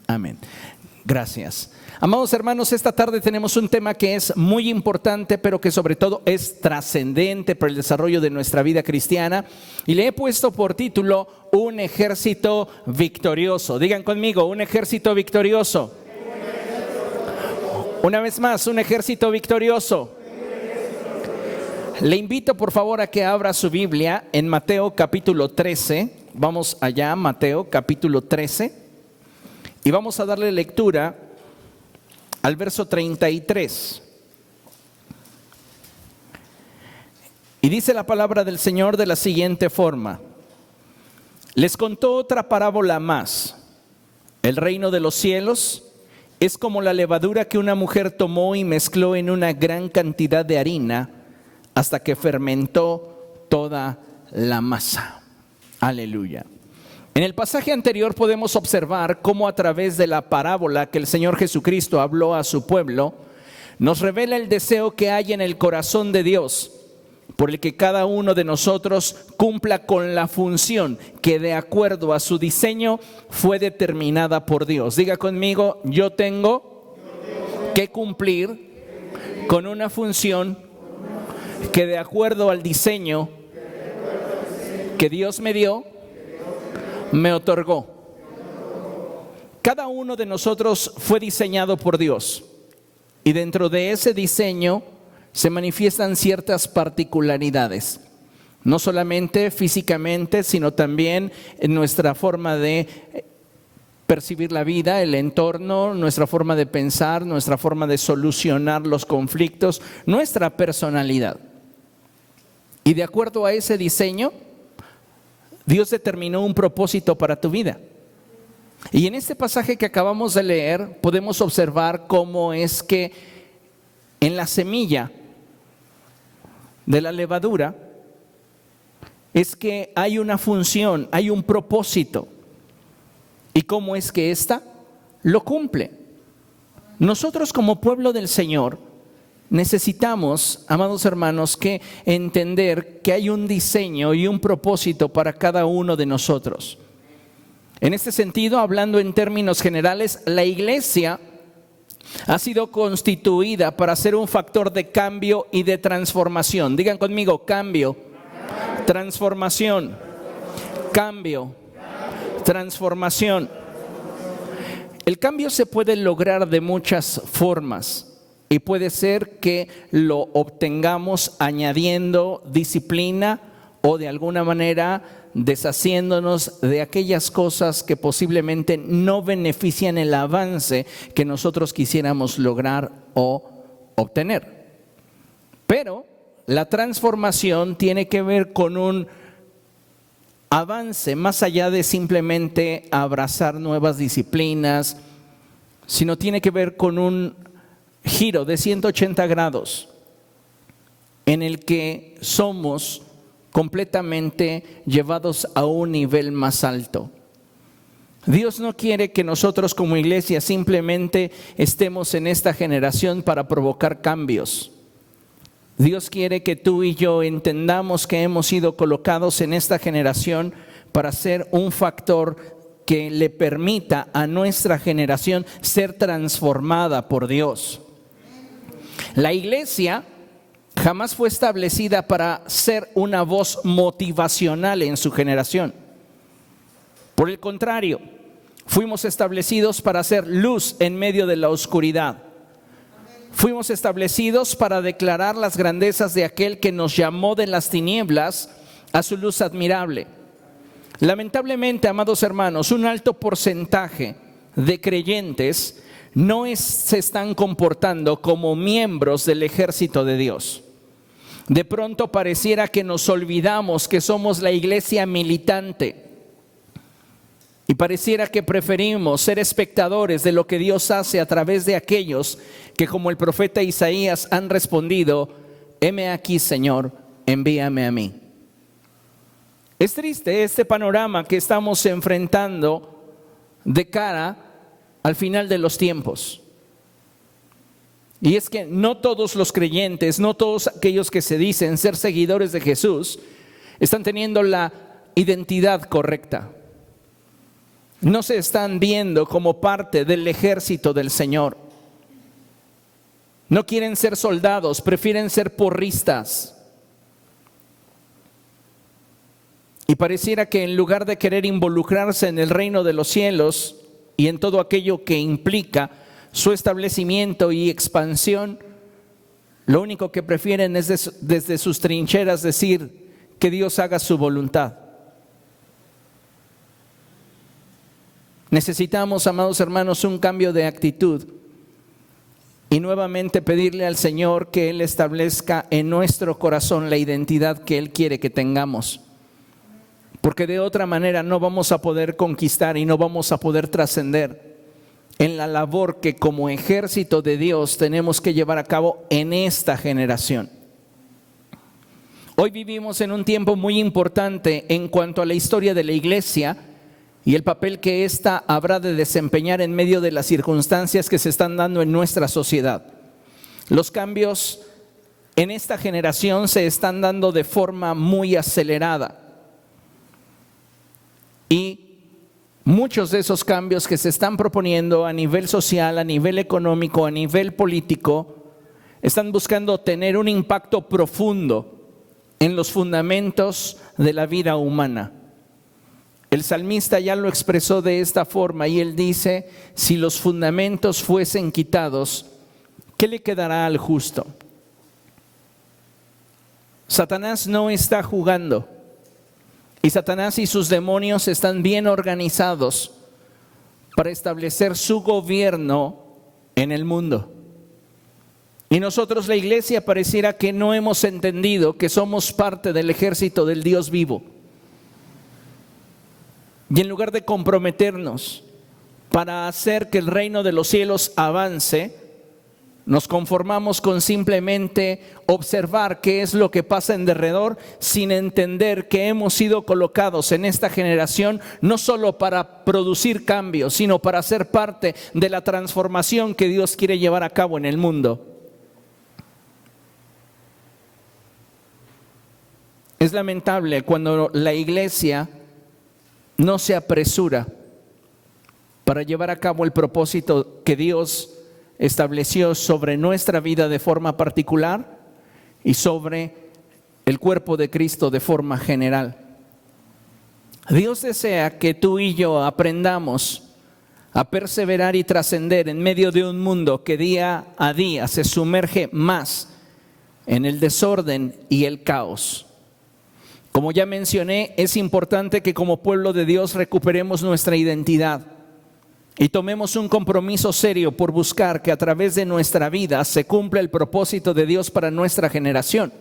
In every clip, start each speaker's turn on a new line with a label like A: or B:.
A: Amén. Gracias. Amados hermanos, esta tarde tenemos un tema que es muy importante, pero que sobre todo es trascendente para el desarrollo de nuestra vida cristiana. Y le he puesto por título, un ejército victorioso. Digan conmigo, un ejército victorioso. Una vez más, un ejército victorioso. Le invito por favor a que abra su Biblia en Mateo capítulo 13. Vamos allá, Mateo capítulo 13. Y vamos a darle lectura al verso 33. Y dice la palabra del Señor de la siguiente forma: les contó otra parábola más. El reino de los cielos es como la levadura que una mujer tomó y mezcló en una gran cantidad de harina hasta que fermentó toda la masa. Aleluya. En el pasaje anterior podemos observar cómo a través de la parábola que el Señor Jesucristo habló a su pueblo, nos revela el deseo que hay en el corazón de Dios, por el que cada uno de nosotros cumpla con la función que de acuerdo a su diseño fue determinada por Dios. Diga conmigo, yo tengo que cumplir con una función que de acuerdo al diseño que Dios me dio, me otorgó. Cada uno de nosotros fue diseñado por Dios y dentro de ese diseño se manifiestan ciertas particularidades, no solamente físicamente, sino también en nuestra forma de percibir la vida, el entorno, nuestra forma de pensar, nuestra forma de solucionar los conflictos, nuestra personalidad. Y de acuerdo a ese diseño, Dios determinó un propósito para tu vida. Y en este pasaje que acabamos de leer podemos observar cómo es que en la semilla de la levadura es que hay una función, hay un propósito. ¿Y cómo es que ésta lo cumple? Nosotros como pueblo del Señor necesitamos, amados hermanos, que entender que hay un diseño y un propósito para cada uno de nosotros. En este sentido, hablando en términos generales, la iglesia ha sido constituida para ser un factor de cambio y de transformación. Digan conmigo, cambio, transformación, cambio, transformación. El cambio se puede lograr de muchas formas. Y puede ser que lo obtengamos añadiendo disciplina o de alguna manera deshaciéndonos de aquellas cosas que posiblemente no benefician el avance que nosotros quisiéramos lograr o obtener. Pero la transformación tiene que ver con un avance más allá de simplemente abrazar nuevas disciplinas, sino tiene que ver con un giro de 180 grados en el que somos completamente llevados a un nivel más alto. Dios no quiere que nosotros como iglesia simplemente estemos en esta generación para provocar cambios. Dios quiere que tú y yo entendamos que hemos sido colocados en esta generación para ser un factor que le permita a nuestra generación ser transformada por Dios. La iglesia jamás fue establecida para ser una voz motivacional en su generación. Por el contrario, fuimos establecidos para ser luz en medio de la oscuridad. Fuimos establecidos para declarar las grandezas de aquel que nos llamó de las tinieblas a su luz admirable. Lamentablemente, amados hermanos, un alto porcentaje de creyentes no se están comportando como miembros del ejército de Dios. De pronto pareciera que nos olvidamos que somos la iglesia militante y pareciera que preferimos ser espectadores de lo que Dios hace a través de aquellos que, como el profeta Isaías, han respondido: heme aquí, Señor, envíame a mí. Es triste este panorama que estamos enfrentando de cara al final de los tiempos. Y es que no todos los creyentes, no todos aquellos que se dicen ser seguidores de Jesús, están teniendo la identidad correcta. no se están viendo como parte del ejército del Señor. No quieren ser soldados, prefieren ser porristas. Y pareciera que en lugar de querer involucrarse en el reino de los cielos y en todo aquello que implica su establecimiento y expansión, lo único que prefieren es desde sus trincheras decir que Dios haga su voluntad. Necesitamos, amados hermanos, un cambio de actitud y nuevamente pedirle al Señor que Él establezca en nuestro corazón la identidad que Él quiere que tengamos. Porque de otra manera no vamos a poder conquistar y no vamos a poder trascender en la labor que como ejército de Dios tenemos que llevar a cabo en esta generación. Hoy vivimos en un tiempo muy importante en cuanto a la historia de la iglesia y el papel que ésta habrá de desempeñar en medio de las circunstancias que se están dando en nuestra sociedad. Los cambios en esta generación se están dando de forma muy acelerada. Y muchos de esos cambios que se están proponiendo a nivel social, a nivel económico, a nivel político, están buscando tener un impacto profundo en los fundamentos de la vida humana. El salmista ya lo expresó de esta forma y él dice: si los fundamentos fuesen quitados, ¿qué le quedará al justo? Satanás no está jugando. Y Satanás y sus demonios están bien organizados para establecer su gobierno en el mundo. Y nosotros, la iglesia, pareciera que no hemos entendido que somos parte del ejército del Dios vivo. Y en lugar de comprometernos para hacer que el reino de los cielos avance, nos conformamos con simplemente observar qué es lo que pasa en derredor, sin entender que hemos sido colocados en esta generación no solo para producir cambios, sino para ser parte de la transformación que Dios quiere llevar a cabo en el mundo. Es lamentable cuando la iglesia no se apresura para llevar a cabo el propósito que Dios estableció sobre nuestra vida de forma particular y sobre el cuerpo de Cristo de forma general. Dios desea que tú y yo aprendamos a perseverar y trascender en medio de un mundo que día a día se sumerge más en el desorden y el caos. Como ya mencioné, es importante que como pueblo de Dios recuperemos nuestra identidad y tomemos un compromiso serio por buscar que a través de nuestra vida se cumpla el propósito de Dios para nuestra generación.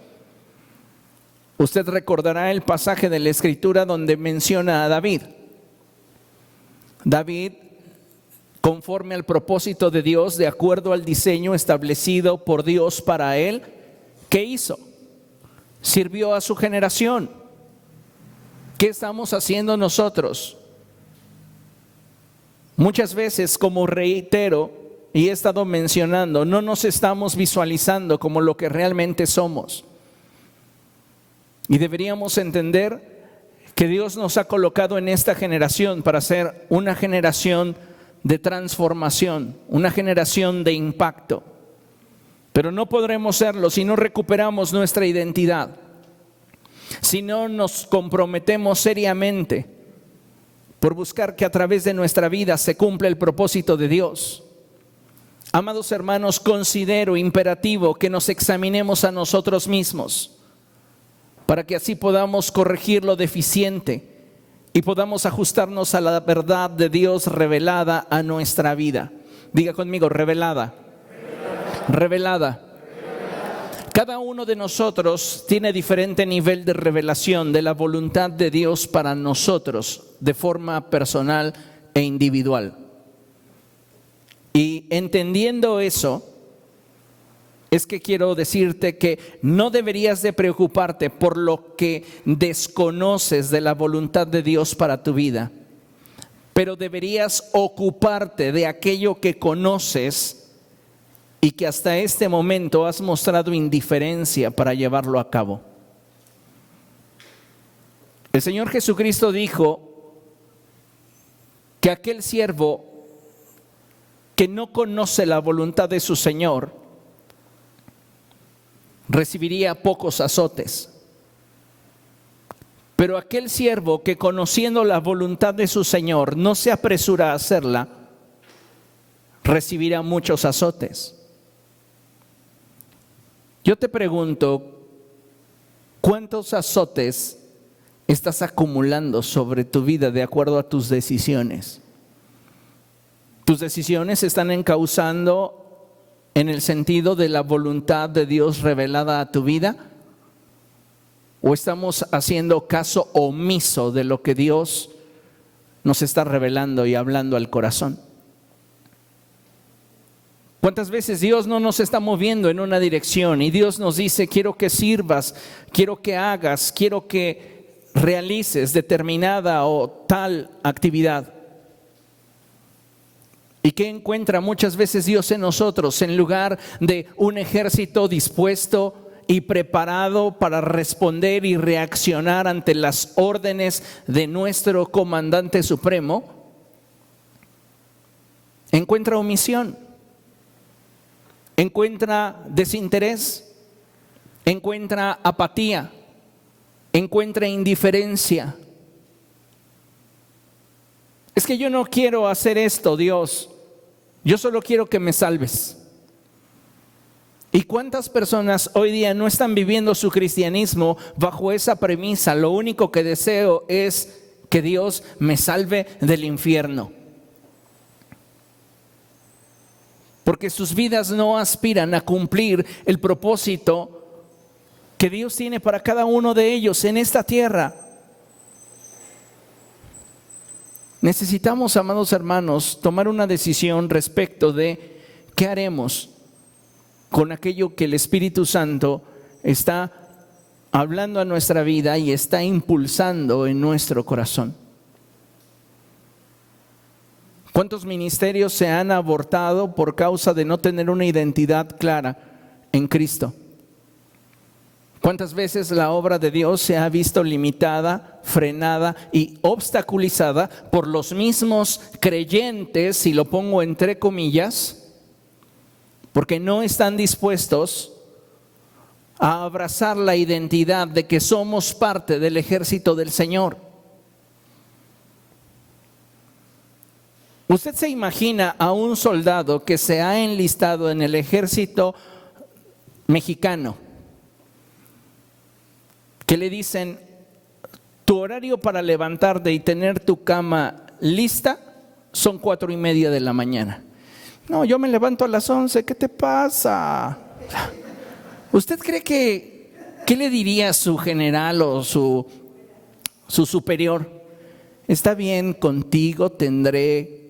A: Usted recordará el pasaje de la Escritura donde menciona a David. David, conforme al propósito de Dios, de acuerdo al diseño establecido por Dios para él, ¿qué hizo? Sirvió a su generación. ¿Qué estamos haciendo nosotros? Muchas veces, como reitero y he estado mencionando, no nos estamos visualizando como lo que realmente somos. Y deberíamos entender que Dios nos ha colocado en esta generación para ser una generación de transformación, una generación de impacto. Pero no podremos serlo si no recuperamos nuestra identidad, si no nos comprometemos seriamente por buscar que a través de nuestra vida se cumpla el propósito de Dios. Amados hermanos, considero imperativo que nos examinemos a nosotros mismos para que así podamos corregir lo deficiente y podamos ajustarnos a la verdad de Dios revelada a nuestra vida. Diga conmigo: revelada. Revelada. Cada uno de nosotros tiene diferente nivel de revelación de la voluntad de Dios para nosotros de forma personal e individual. Y entendiendo eso, es que quiero decirte que no deberías de preocuparte por lo que desconoces de la voluntad de Dios para tu vida, pero deberías ocuparte de aquello que conoces y que hasta este momento has mostrado indiferencia para llevarlo a cabo. El Señor Jesucristo dijo que aquel siervo que no conoce la voluntad de su Señor recibiría pocos azotes. Pero aquel siervo que conociendo la voluntad de su Señor no se apresura a hacerla, recibirá muchos azotes. Yo te pregunto, ¿cuántos azotes estás acumulando sobre tu vida de acuerdo a tus decisiones? ¿Tus decisiones están encauzando en el sentido de la voluntad de Dios revelada a tu vida? ¿O estamos haciendo caso omiso de lo que Dios nos está revelando y hablando al corazón? ¿Cuántas veces Dios no nos está moviendo en una dirección y Dios nos dice, quiero que sirvas, quiero que hagas, quiero que realices determinada o tal actividad? ¿Y qué encuentra muchas veces Dios en nosotros? En lugar de un ejército dispuesto y preparado para responder y reaccionar ante las órdenes de nuestro comandante supremo, encuentra omisión, encuentra desinterés, encuentra apatía, encuentra indiferencia. Es que yo no quiero hacer esto, Dios. Yo solo quiero que me salves. ¿Y cuántas personas hoy día no están viviendo su cristianismo bajo esa premisa? Lo único que deseo es que Dios me salve del infierno. Porque sus vidas no aspiran a cumplir el propósito que Dios tiene para cada uno de ellos en esta tierra. Necesitamos, amados hermanos, tomar una decisión respecto de qué haremos con aquello que el Espíritu Santo está hablando a nuestra vida y está impulsando en nuestro corazón. ¿Cuántos ministerios se han abortado por causa de no tener una identidad clara en Cristo? ¿Cuántas veces la obra de Dios se ha visto limitada, frenada y obstaculizada por los mismos creyentes, si lo pongo entre comillas, porque no están dispuestos a abrazar la identidad de que somos parte del ejército del Señor? ¿Usted se imagina a un soldado que se ha enlistado en el ejército mexicano, que le dicen, tu horario para levantarte y tener tu cama lista son 4:30 de la mañana? No, yo me levanto a las 11, ¿qué te pasa? ¿Usted cree qué le diría su general o su superior? Está bien, contigo tendré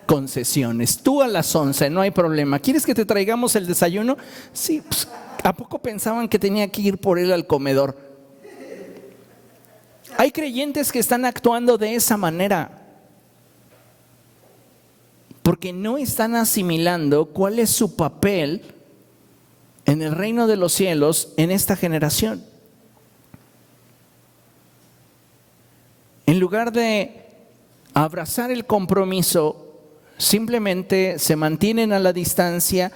A: concesiones. Tú a las 11, no hay problema. ¿Quieres que te traigamos el desayuno? Sí, pues, ¿a poco pensaban que tenía que ir por él al comedor? Hay creyentes que están actuando de esa manera porque no están asimilando cuál es su papel en el reino de los cielos en esta generación. En lugar de abrazar el compromiso, simplemente se mantienen a la distancia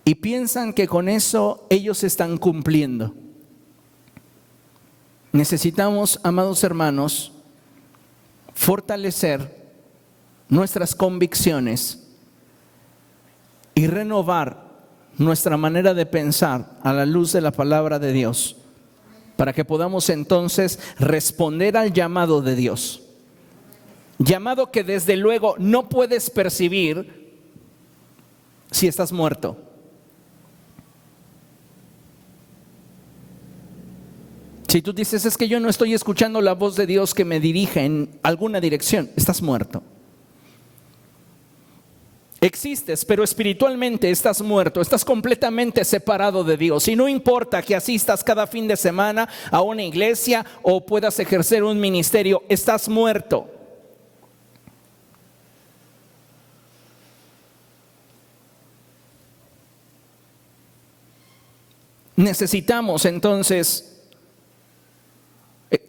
A: y piensan que con eso ellos están cumpliendo. Necesitamos, amados hermanos, fortalecer nuestras convicciones y renovar nuestra manera de pensar a la luz de la palabra de Dios, para que podamos entonces responder al llamado de Dios. Llamado que desde luego no puedes percibir si estás muerto. Si tú dices, es que yo no estoy escuchando la voz de Dios que me dirige en alguna dirección, estás muerto. Existes, pero espiritualmente estás muerto, estás completamente separado de Dios. Y no importa que asistas cada fin de semana a una iglesia o puedas ejercer un ministerio, estás muerto. Necesitamos entonces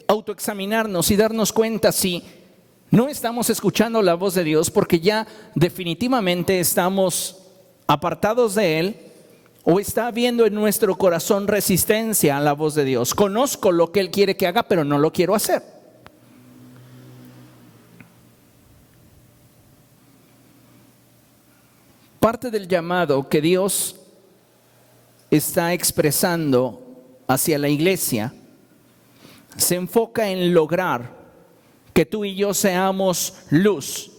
A: autoexaminarnos y darnos cuenta si No estamos escuchando la voz de Dios porque ya definitivamente estamos apartados de Él, o está habiendo en nuestro corazón resistencia a la voz de Dios. Conozco lo que Él quiere que haga, pero no lo quiero hacer. Parte del llamado que Dios está expresando hacia la iglesia se enfoca en lograr que tú y yo seamos luz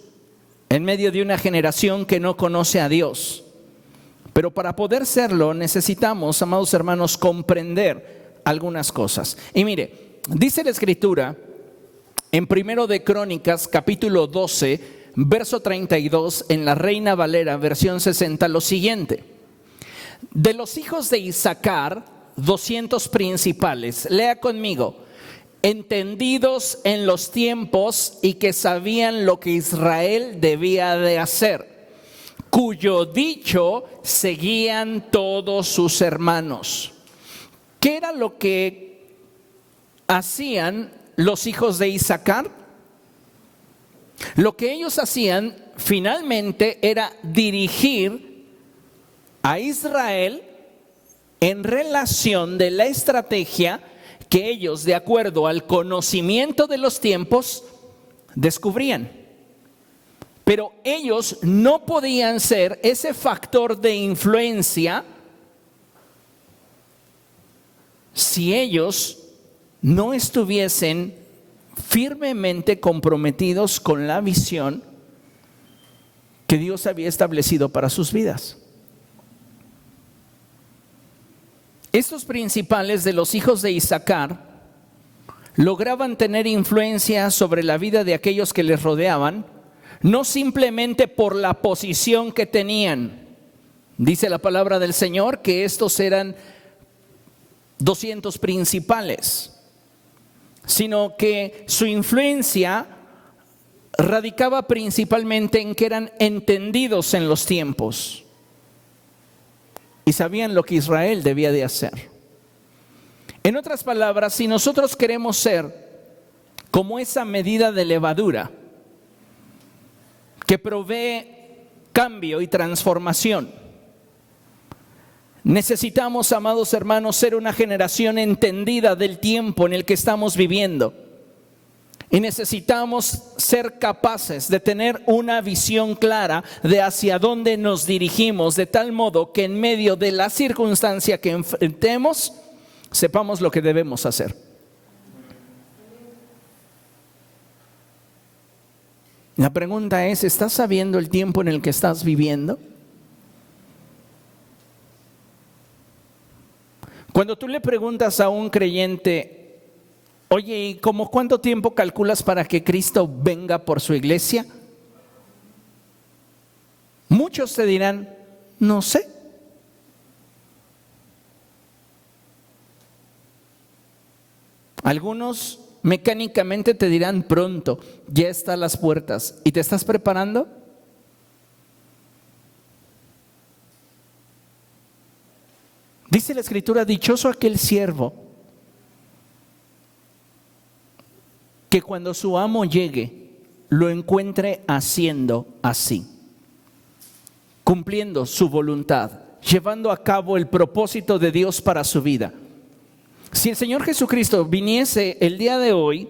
A: en medio de una generación que no conoce a Dios. Pero para poder serlo necesitamos, amados hermanos, comprender algunas cosas. Y mire, dice la Escritura en 1 de Crónicas, capítulo 12, verso 32, en la Reina Valera, versión 60, lo siguiente: de los hijos de Isaacar, 200 principales, lea conmigo, entendidos en los tiempos y que sabían lo que Israel debía de hacer, cuyo dicho seguían todos sus hermanos. ¿Qué era lo que hacían los hijos de Isaacar? Lo que ellos hacían finalmente era dirigir a Israel en relación de la estrategia que ellos, de acuerdo al conocimiento de los tiempos, descubrían. Pero ellos no podían ser ese factor de influencia si ellos no estuviesen firmemente comprometidos con la visión que Dios había establecido para sus vidas. Estos principales de los hijos de Isaacar lograban tener influencia sobre la vida de aquellos que les rodeaban, no simplemente por la posición que tenían. Dice la palabra del Señor que estos eran 200 principales, sino que su influencia radicaba principalmente en que eran entendidos en los tiempos y sabían lo que Israel debía de hacer. En otras palabras, si nosotros queremos ser como esa medida de levadura que provee cambio y transformación, necesitamos, amados hermanos, ser una generación entendida del tiempo en el que estamos viviendo. Y necesitamos ser capaces de tener una visión clara de hacia dónde nos dirigimos, de tal modo que en medio de la circunstancia que enfrentemos, sepamos lo que debemos hacer. La pregunta es, ¿estás sabiendo el tiempo en el que estás viviendo? Cuando tú le preguntas a un creyente, oye, ¿y cómo cuánto tiempo calculas para que Cristo venga por su iglesia? Muchos te dirán, no sé. Algunos mecánicamente te dirán pronto, ya está a las puertas. ¿Y te estás preparando? Dice la Escritura, dichoso aquel siervo que cuando su amo llegue lo encuentre haciendo así, cumpliendo su voluntad, llevando a cabo el propósito de Dios para su vida. Si el Señor Jesucristo viniese el día de hoy,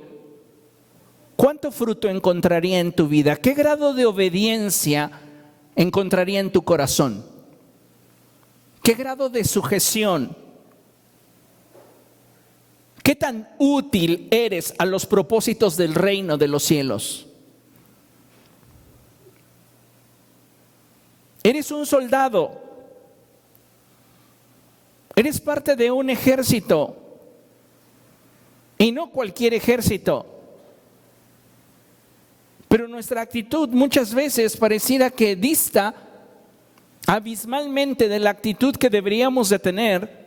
A: ¿cuánto fruto encontraría en tu vida? ¿Qué grado de obediencia encontraría en tu corazón? ¿Qué grado de sujeción? ¿Qué tan útil eres a los propósitos del reino de los cielos? Eres un soldado. Eres parte de un ejército. Y no cualquier ejército. Pero nuestra actitud muchas veces pareciera que dista abismalmente de la actitud que deberíamos de tener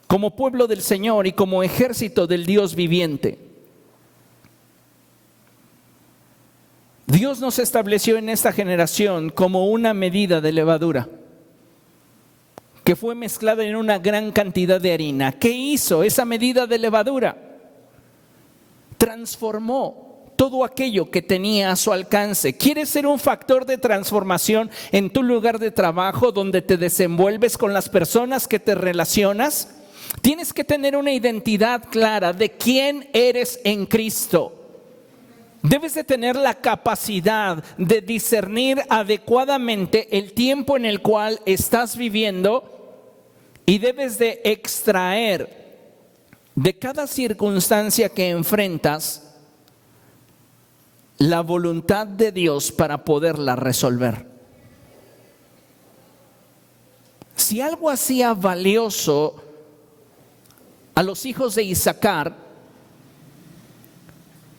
A: como pueblo del Señor y como ejército del Dios viviente. Dios nos estableció en esta generación como una medida de levadura que fue mezclada en una gran cantidad de harina. ¿Qué hizo esa medida de levadura? Transformó todo aquello que tenía a su alcance. ¿Quieres ser un factor de transformación en tu lugar de trabajo, donde te desenvuelves con las personas que te relacionas? Tienes que tener una identidad clara de quién eres en Cristo. Debes de tener la capacidad de discernir adecuadamente el tiempo en el cual estás viviendo y debes de extraer de cada circunstancia que enfrentas la voluntad de Dios para poderla resolver. Si algo hacía valioso a los hijos de Isaacar,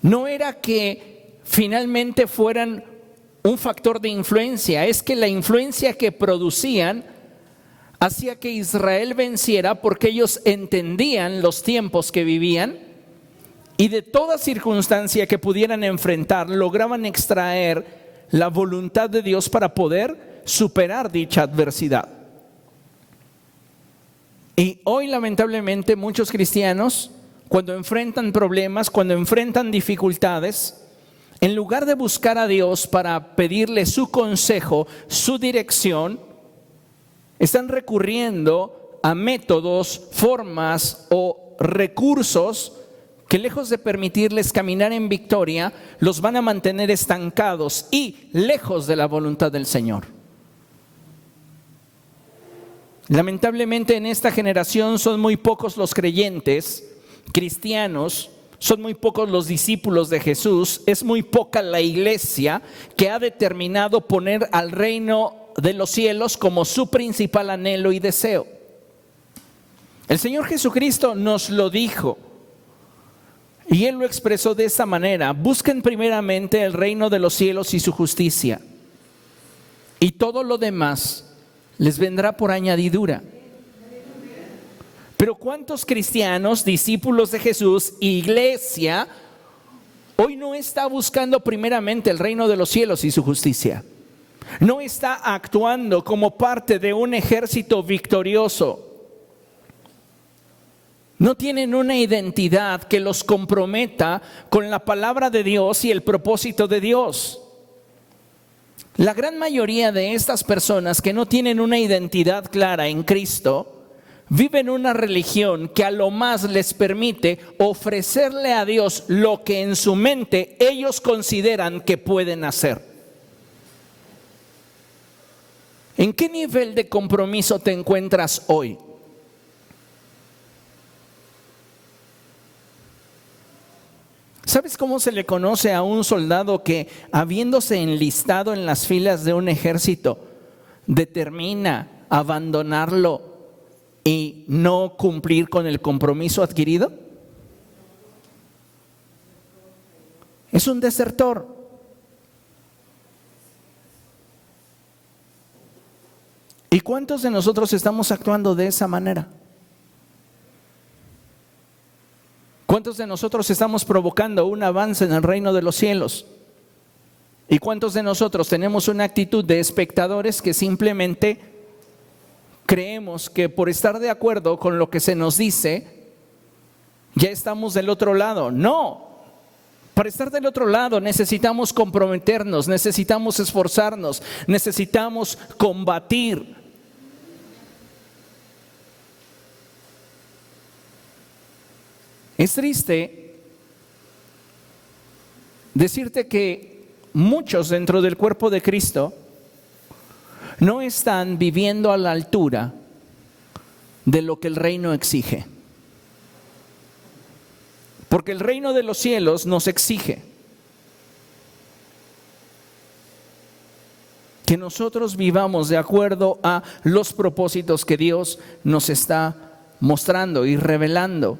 A: no era que finalmente fueran un factor de influencia, es que la influencia que producían hacía que Israel venciera, porque ellos entendían los tiempos que vivían y de toda circunstancia que pudieran enfrentar, lograban extraer la voluntad de Dios para poder superar dicha adversidad. Y hoy, lamentablemente, muchos cristianos, cuando enfrentan problemas, cuando enfrentan dificultades, en lugar de buscar a Dios para pedirle su consejo, su dirección, están recurriendo a métodos, formas o recursos que, lejos de permitirles caminar en victoria, los van a mantener estancados y lejos de la voluntad del Señor. Lamentablemente, en esta generación son muy pocos los creyentes cristianos, son muy pocos los discípulos de Jesús, es muy poca la iglesia que ha determinado poner al reino de los cielos como su principal anhelo y deseo. El Señor Jesucristo nos lo dijo y Él lo expresó de esta manera: busquen primeramente el reino de los cielos y su justicia, y todo lo demás les vendrá por añadidura. Pero ¿cuántos cristianos, discípulos de Jesús, iglesia, hoy no está buscando primeramente el reino de los cielos y su justicia? No está actuando como parte de un ejército victorioso. No tienen una identidad que los comprometa con la palabra de Dios y el propósito de Dios. La gran mayoría de estas personas que no tienen una identidad clara en Cristo viven una religión que a lo más les permite ofrecerle a Dios lo que en su mente ellos consideran que pueden hacer. ¿En qué nivel de compromiso te encuentras hoy? ¿Sabes cómo se le conoce a un soldado que, habiéndose enlistado en las filas de un ejército, determina abandonarlo y no cumplir con el compromiso adquirido? Es un desertor. ¿Y cuántos de nosotros estamos actuando de esa manera? ¿Cuántos de nosotros estamos provocando un avance en el reino de los cielos? ¿Y cuántos de nosotros tenemos una actitud de espectadores que simplemente creemos que por estar de acuerdo con lo que se nos dice, ya estamos del otro lado? No, para estar del otro lado necesitamos comprometernos, necesitamos esforzarnos, necesitamos combatir. Es triste decirte que muchos dentro del cuerpo de Cristo no están viviendo a la altura de lo que el reino exige. Porque el reino de los cielos nos exige que nosotros vivamos de acuerdo a los propósitos que Dios nos está mostrando y revelando.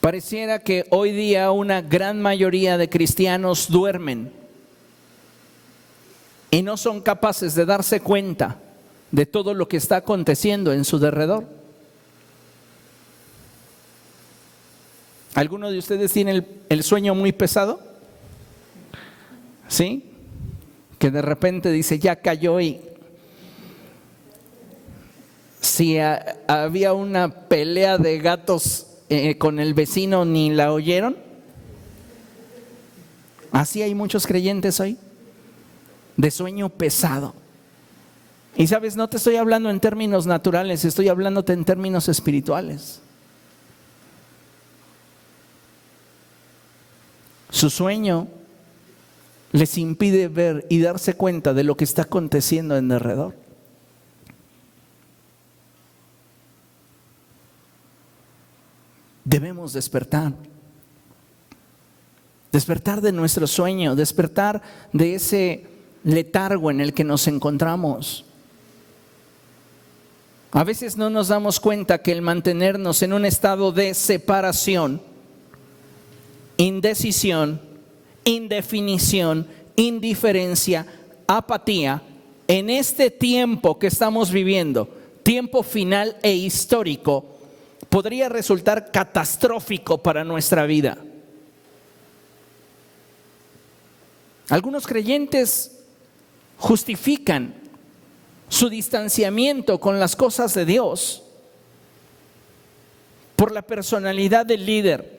A: Pareciera que hoy día una gran mayoría de cristianos duermen y no son capaces de darse cuenta de todo lo que está aconteciendo en su derredor. ¿Alguno de ustedes tiene el sueño muy pesado? ¿Sí? Que de repente dice, ya cayó, y si había una pelea de gatos con el vecino, ni la oyeron. Así hay muchos creyentes hoy, de sueño pesado. Y sabes, no te estoy hablando en términos naturales, estoy hablándote en términos espirituales. Su sueño les impide ver y darse cuenta de lo que está aconteciendo en derredor. Debemos despertar. Despertar de nuestro sueño, despertar de ese letargo en el que nos encontramos. A veces no nos damos cuenta que el mantenernos en un estado de separación, indecisión, indefinición, indiferencia, apatía, en este tiempo que estamos viviendo, tiempo final e histórico, podría resultar catastrófico para nuestra vida. Algunos creyentes justifican su distanciamiento con las cosas de Dios por la personalidad del líder,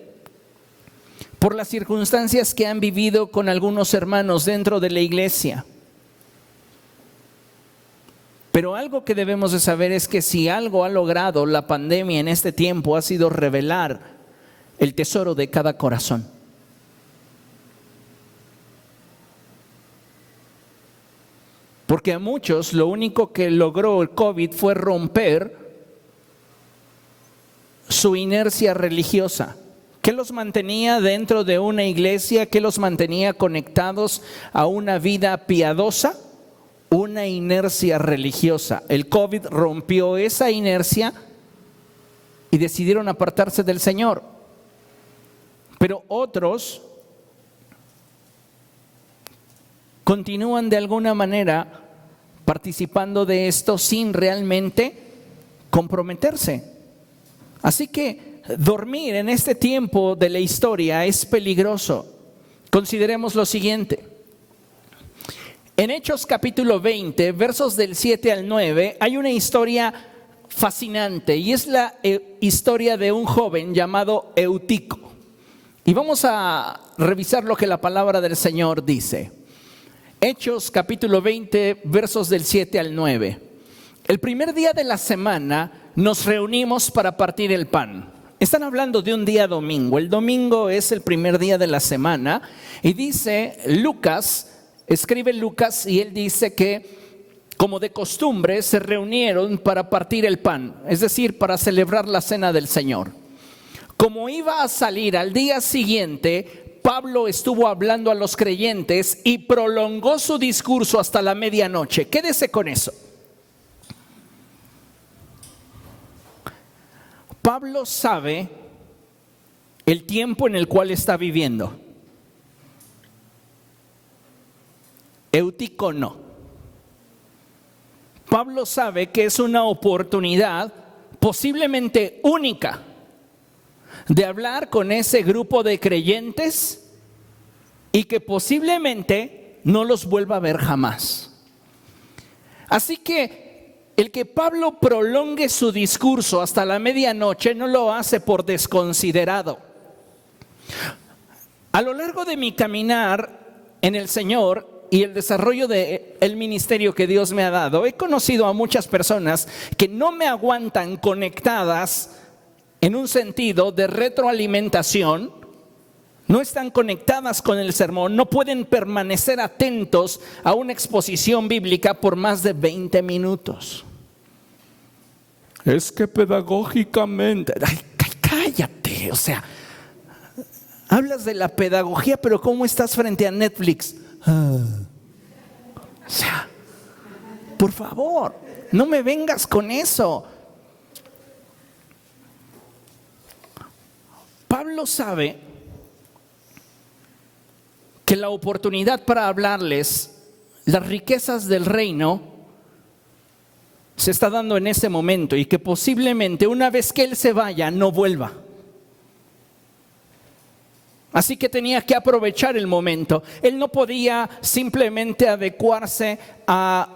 A: por las circunstancias que han vivido con algunos hermanos dentro de la iglesia. Pero algo que debemos de saber es que si algo ha logrado la pandemia en este tiempo ha sido revelar el tesoro de cada corazón. Porque a muchos lo único que logró el COVID fue romper su inercia religiosa. ¿Qué los mantenía dentro de una iglesia? ¿Qué los mantenía conectados a una vida piadosa? Una inercia religiosa. El COVID rompió esa inercia y decidieron apartarse del Señor. Pero otros continúan de alguna manera participando de esto sin realmente comprometerse. Así que dormir en este tiempo de la historia es peligroso. Consideremos lo siguiente. En Hechos capítulo 20, versos del 7 al 9, hay una historia fascinante y es la historia de un joven llamado Eutico. Y vamos a revisar lo que la palabra del Señor dice. Hechos capítulo 20, versos del 7 al 9. El primer día de la semana nos reunimos para partir el pan. Están hablando de un día domingo. El domingo es el primer día de la semana. Y dice Lucas, escribe Lucas y él dice que como de costumbre se reunieron para partir el pan, es decir, para celebrar la cena del Señor. Como iba a salir al día siguiente, Pablo estuvo hablando a los creyentes y prolongó su discurso hasta la medianoche. Quédese con eso. Pablo sabe el tiempo en el cual está viviendo. Eutico no. Pablo sabe que es una oportunidad posiblemente única de hablar con ese grupo de creyentes y que posiblemente no los vuelva a ver jamás. Así que el que Pablo prolongue su discurso hasta la medianoche no lo hace por desconsiderado. A lo largo de mi caminar en el Señor y el desarrollo del ministerio que Dios me ha dado, he conocido a muchas personas que no me aguantan conectadas en un sentido de retroalimentación, no están conectadas con el sermón, no pueden permanecer atentos a una exposición bíblica por más de 20 minutos. Es que pedagógicamente, ay, cállate, o sea, hablas de la pedagogía, pero ¿cómo estás frente a Netflix? O sea, por favor, no me vengas con eso. Pablo sabe que la oportunidad para hablarles las riquezas del reino se está dando en ese momento y que posiblemente una vez que él se vaya no vuelva. Así que tenía que aprovechar el momento. Él no podía simplemente adecuarse a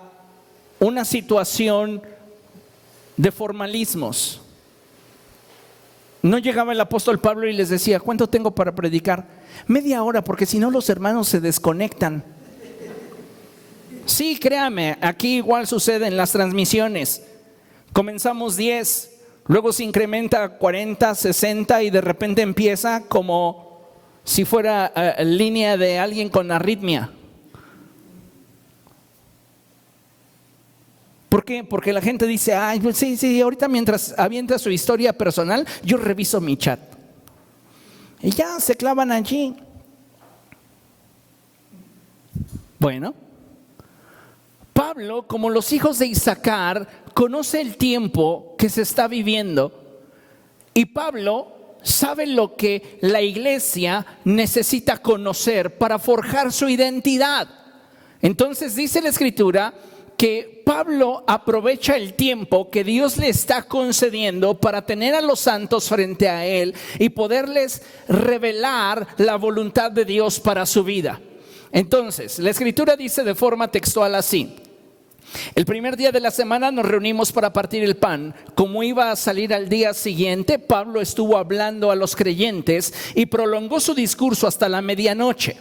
A: una situación de formalismos. No llegaba el apóstol Pablo y les decía, ¿cuánto tengo para predicar? Media hora, porque si no los hermanos se desconectan. Sí, créame, aquí igual sucede en las transmisiones. Comenzamos 10, luego se incrementa a 40, 60 y de repente empieza como si fuera línea de alguien con arritmia. ¿Por qué? Porque la gente dice, ay, pues sí, ahorita mientras avienta su historia personal, yo reviso mi chat. Y ya se clavan allí. Bueno, Pablo, como los hijos de Isaacar, conoce el tiempo que se está viviendo. Y Pablo sabe lo que la iglesia necesita conocer para forjar su identidad. Entonces dice la Escritura que Pablo aprovecha el tiempo que Dios le está concediendo para tener a los santos frente a él y poderles revelar la voluntad de Dios para su vida. Entonces, la Escritura dice de forma textual así: el primer día de la semana nos reunimos para partir el pan. Como iba a salir al día siguiente, Pablo estuvo hablando a los creyentes y prolongó su discurso hasta la medianoche.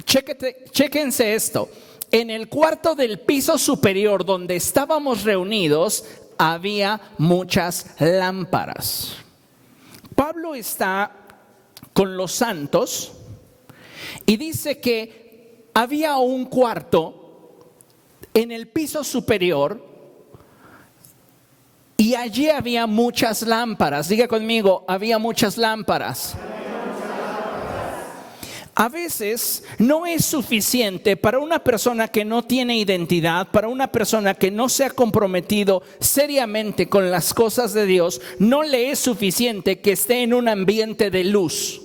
A: Chéquense esto. En el cuarto del piso superior donde estábamos reunidos había muchas lámparas. Pablo está con los santos y dice que había un cuarto en el piso superior y allí había muchas lámparas. Diga conmigo, había muchas lámparas. A veces no es suficiente para una persona que no tiene identidad, para una persona que no se ha comprometido seriamente con las cosas de Dios, no le es suficiente que esté en un ambiente de luz.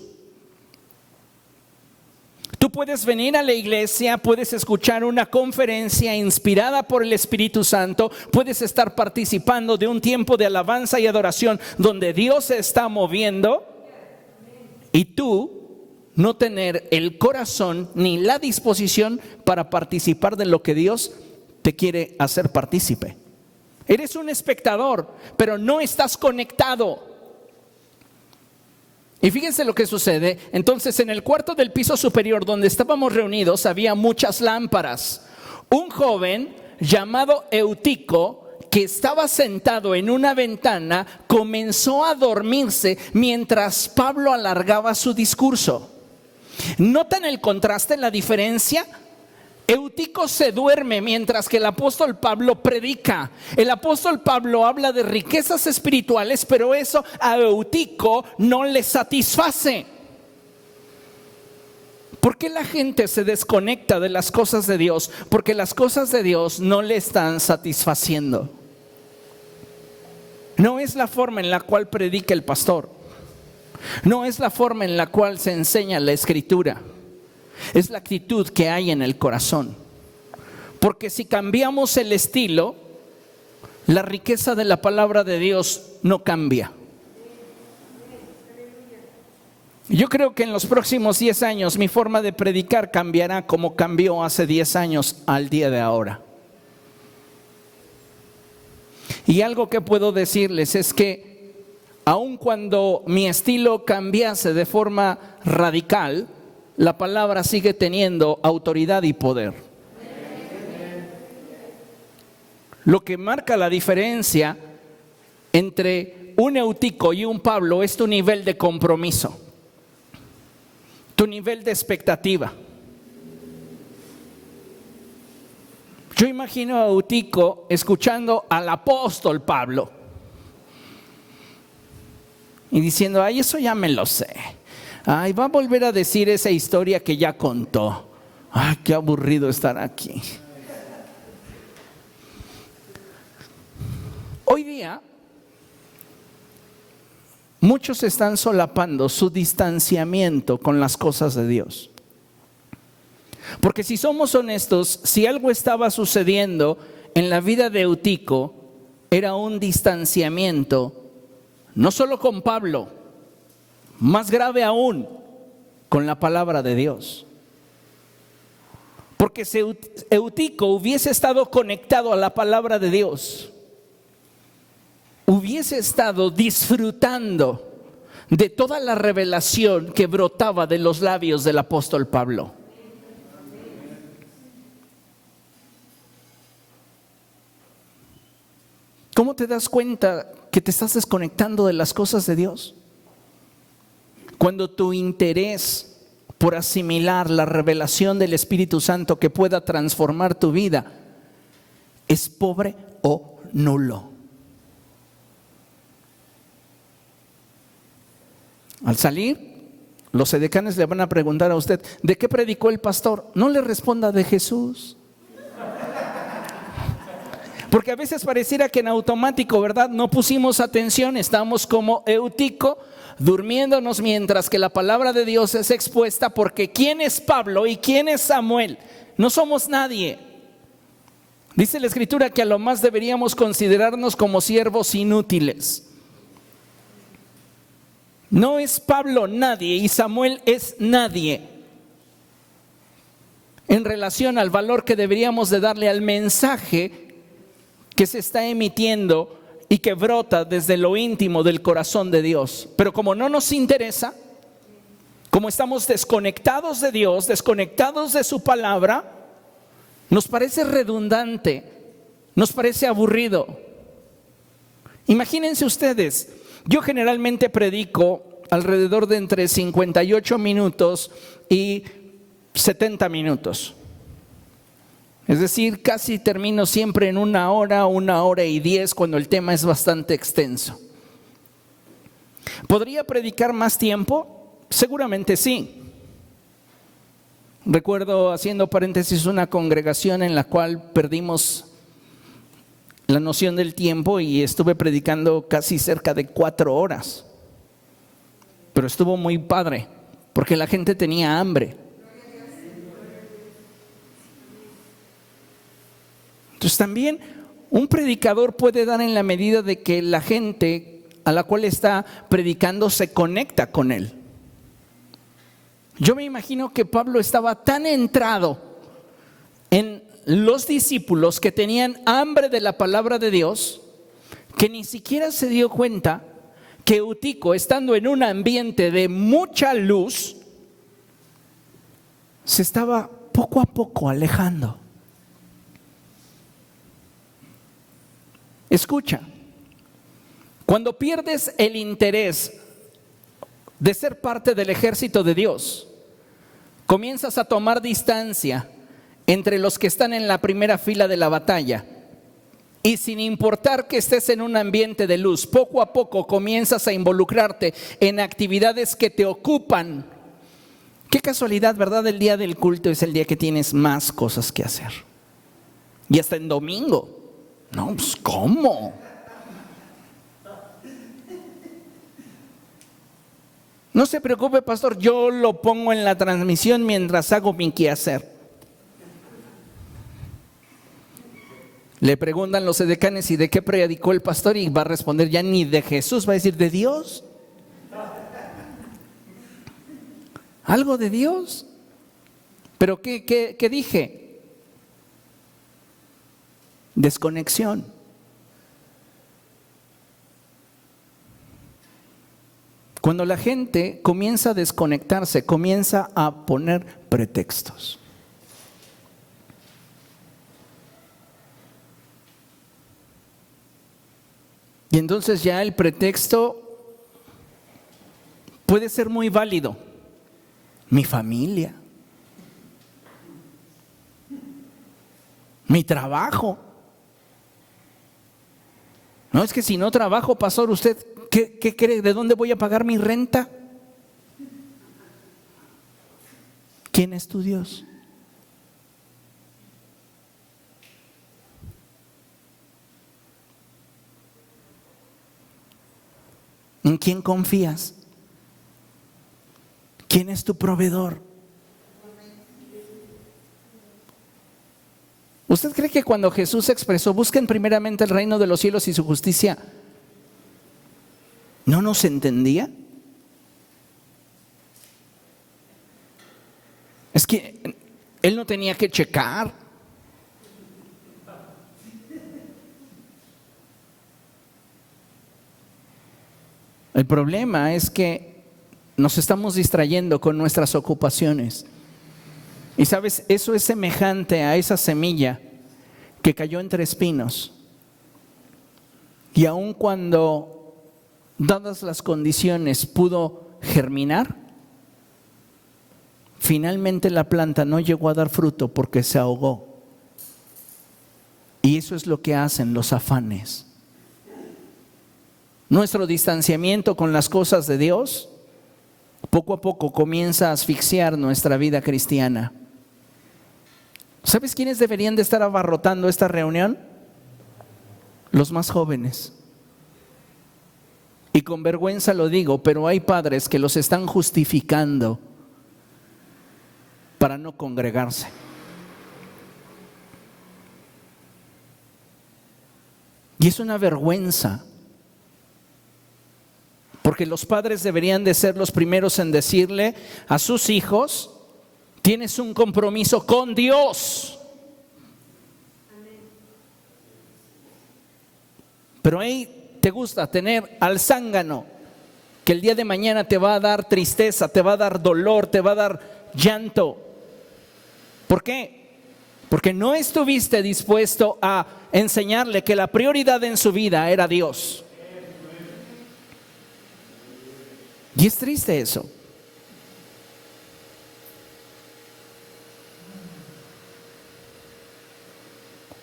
A: Tú puedes venir a la iglesia, puedes escuchar una conferencia inspirada por el Espíritu Santo, puedes estar participando de un tiempo de alabanza y adoración donde Dios se está moviendo y tú no tener el corazón ni la disposición para participar de lo que Dios te quiere hacer partícipe. Eres un espectador, pero no estás conectado. Y fíjense lo que sucede. Entonces, en el cuarto del piso superior donde estábamos reunidos había muchas lámparas. Un joven llamado Eutico, que estaba sentado en una ventana, comenzó a dormirse mientras Pablo alargaba su discurso. ¿Notan el contraste, la diferencia? Eutico se duerme mientras que el apóstol Pablo predica. El apóstol Pablo habla de riquezas espirituales, pero eso a Eutico no le satisface. ¿Por qué la gente se desconecta de las cosas de Dios? Porque las cosas de Dios no le están satisfaciendo. No es la forma en la cual predica el pastor. No es la forma en la cual se enseña la Escritura. Es la actitud que hay en el corazón. Porque si cambiamos el estilo, la riqueza de la palabra de Dios no cambia. Yo creo que en los próximos 10 años mi forma de predicar cambiará como cambió hace 10 años al día de ahora. Y algo que puedo decirles es que aun cuando mi estilo cambiase de forma radical, la palabra sigue teniendo autoridad y poder. Lo que marca la diferencia entre un Eutico y un Pablo es tu nivel de compromiso, tu nivel de expectativa. Yo imagino a Eutico escuchando al apóstol Pablo y diciendo, ay, eso ya me lo sé. Ay, va a volver a decir esa historia que ya contó. Ay, qué aburrido estar aquí. Hoy día, muchos están solapando su distanciamiento con las cosas de Dios. Porque si somos honestos, si algo estaba sucediendo en la vida de Eutico, era un distanciamiento, no solo con Pablo, más grave aún, con la palabra de Dios. Porque si Eutico hubiese estado conectado a la palabra de Dios, hubiese estado disfrutando de toda la revelación que brotaba de los labios del apóstol Pablo. ¿Cómo te das cuenta que te estás desconectando de las cosas de Dios? Cuando tu interés por asimilar la revelación del Espíritu Santo que pueda transformar tu vida es pobre o nulo. Al salir, los edecanes le van a preguntar a usted: ¿de qué predicó el pastor? No le responda: de Jesús. Porque a veces pareciera que en automático, ¿verdad? No pusimos atención, estamos como Eutico, durmiéndonos mientras que la palabra de Dios es expuesta. Porque ¿quién es Pablo y quién es Samuel? No somos nadie. Dice la Escritura que a lo más deberíamos considerarnos como siervos inútiles. No es Pablo nadie y Samuel es nadie en relación al valor que deberíamos de darle al mensaje que se está emitiendo y que brota desde lo íntimo del corazón de Dios. Pero como no nos interesa, como estamos desconectados de Dios, desconectados de su palabra, nos parece redundante, nos parece aburrido. Imagínense ustedes, yo generalmente predico alrededor de entre 58 minutos y 70 minutos. Es decir, casi termino siempre en 1 hora y 10 cuando el tema es bastante extenso. ¿Podría predicar más tiempo? Seguramente sí. Recuerdo, haciendo paréntesis, una congregación en la cual perdimos la noción del tiempo y estuve predicando casi cerca de 4 horas. Pero estuvo muy padre, porque la gente tenía hambre. Entonces también un predicador puede dar en la medida de que la gente a la cual está predicando se conecta con él. Yo me imagino que Pablo estaba tan entrado en los discípulos que tenían hambre de la palabra de Dios, que ni siquiera se dio cuenta que Eutico, estando en un ambiente de mucha luz, se estaba poco a poco alejando. Escucha, cuando pierdes el interés de ser parte del ejército de Dios, comienzas a tomar distancia entre los que están en la primera fila de la batalla. Y sin importar que estés en un ambiente de luz, poco a poco comienzas a involucrarte en actividades que te ocupan. Qué casualidad, ¿verdad? El día del culto es el día que tienes más cosas que hacer. Y hasta en domingo. No, pues ¿cómo? No se preocupe, pastor, yo lo pongo en la transmisión mientras hago mi quehacer. Le preguntan los edecanes: ¿y de qué predicó el pastor? Y va a responder: ya ni de Jesús, va a decir: de Dios. Algo de Dios. Pero ¿qué dije? Desconexión. Cuando la gente comienza a desconectarse, comienza a poner pretextos. Y entonces ya el pretexto puede ser muy válido. Mi familia, mi trabajo. No, es que si no trabajo, pastor, ¿usted qué cree? ¿De dónde voy a pagar mi renta? ¿Quién es tu Dios? ¿En quién confías? ¿Quién es tu proveedor? ¿Usted cree que cuando Jesús expresó: busquen primeramente el reino de los cielos y su justicia, no nos entendía? Es que Él no tenía que checar. El problema es que nos estamos distrayendo con nuestras ocupaciones. Y sabes, eso es semejante a esa semilla que cayó entre espinos. Y aun cuando, dadas las condiciones, pudo germinar, finalmente la planta no llegó a dar fruto porque se ahogó. Y eso es lo que hacen los afanes. Nuestro distanciamiento con las cosas de Dios poco a poco comienza a asfixiar nuestra vida cristiana. ¿Sabes quiénes deberían de estar abarrotando esta reunión? Los más jóvenes. Y con vergüenza lo digo, pero hay padres que los están justificando para no congregarse. Y es una vergüenza, porque los padres deberían de ser los primeros en decirle a sus hijos: tienes un compromiso con Dios. Pero ahí te gusta tener al zángano que el día de mañana te va a dar tristeza, te va a dar dolor, te va a dar llanto. ¿Por qué? Porque no estuviste dispuesto a enseñarle que la prioridad en su vida era Dios. Y es triste eso.